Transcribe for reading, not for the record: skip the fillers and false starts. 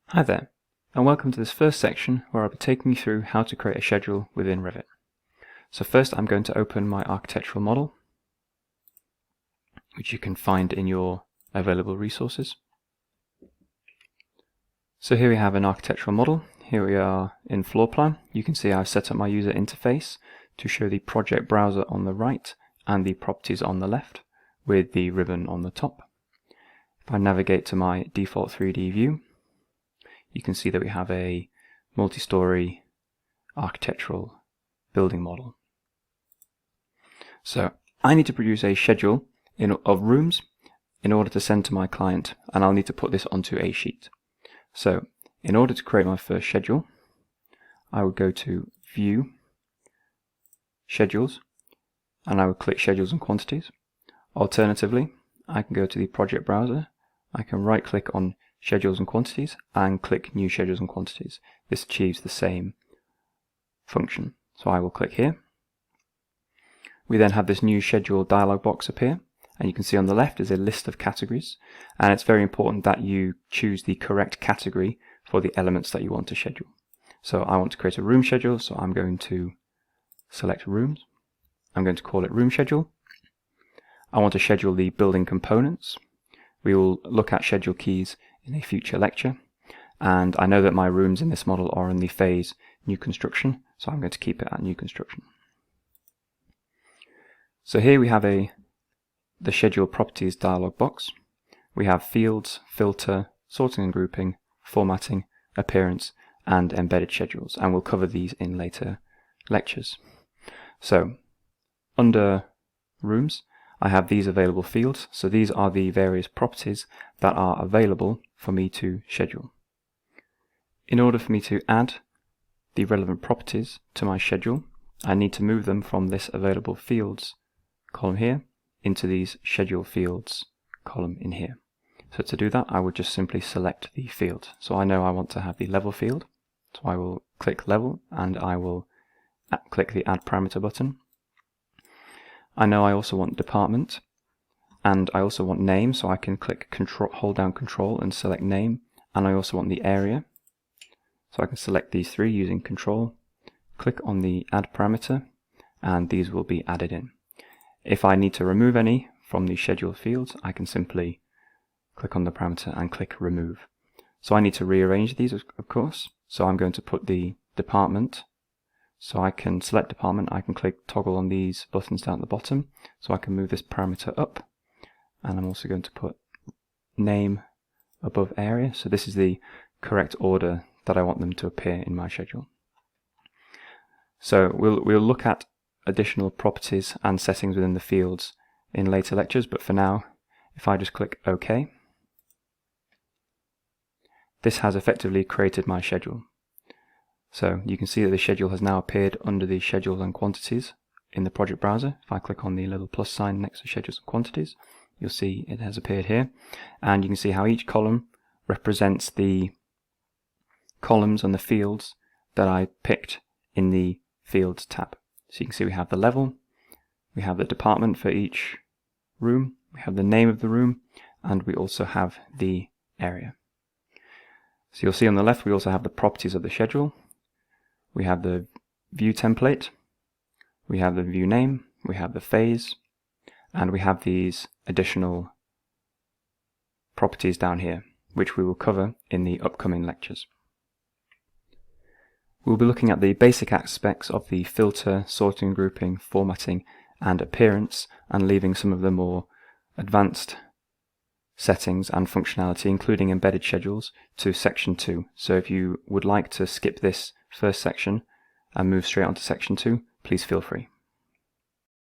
Hi there, and welcome to this first section where I'll be taking you through how to create a schedule within Revit. So first I'm going to open my architectural model, which you can find in your available resources. So here we have an architectural model. Here we are in floor plan. You can see I've set up my user interface to show the project browser on the right and the properties on the left with the ribbon on the top. If I navigate to my default 3D view, you can see that we have a multi-story architectural building model. So I need to produce a schedule of rooms in order to send to my client, and I'll need to put this onto a sheet. So in order to create my first schedule, I would go to View, Schedules, and I would click Schedules and Quantities. Alternatively, I can go to the project browser, I can right click on Schedules and Quantities and click New Schedules and Quantities. This achieves the same function. So I will click here. We then have this new schedule dialog box appear, and you can see on the left is a list of categories, and it's very important that you choose the correct category for the elements that you want to schedule. So I want to create a room schedule, so I'm going to select rooms. I'm going to call it room schedule. I want to schedule the building components. We will look at schedule keys in a future lecture, and I know that my rooms in this model are in the phase new construction, so I'm going to keep it at new construction. So here we have the schedule properties dialog box. We have fields, filter, sorting and grouping, formatting, appearance, and embedded schedules, and we'll cover these in later lectures. So under rooms, I have these available fields. So these are the various properties that are available for me to schedule. In order for me to add the relevant properties to my schedule, I need to move them from this available fields column here into these schedule fields column in here. So to do that, I would just simply select the field. So I know I want to have the level field, so I will click level and I will click the add parameter button. I know I also want department, and I also want name, so I can click hold down control and select name, and I also want the area. So I can select these three using control, click on the add parameter, and these will be added in. If I need to remove any from the schedule fields, I can simply click on the parameter and click remove. So I need to rearrange these, of course. So I'm going to put the department. So I can select department, I can click toggle on these buttons down at the bottom, so I can move this parameter up, and I'm also going to put name above area, so this is the correct order that I want them to appear in my schedule. So we'll look at additional properties and settings within the fields in later lectures, but for now, if I just click OK, this has effectively created my schedule. So you can see that the schedule has now appeared under the schedules and quantities in the project browser. If I click on the little plus sign next to schedules and quantities, you'll see it has appeared here. And you can see how each column represents the columns and the fields that I picked in the Fields tab. So you can see we have the level, we have the department for each room, we have the name of the room, and we also have the area. So you'll see on the left we also have the properties of the schedule. We have the view template, we have the view name, we have the phase, and we have these additional properties down here, which we will cover in the upcoming lectures. We'll be looking at the basic aspects of the filter, sorting, grouping, formatting, and appearance, and leaving some of the more advanced settings and functionality, including embedded schedules, to section 2. So if you would like to skip this first section and move straight on to section 2, please feel free.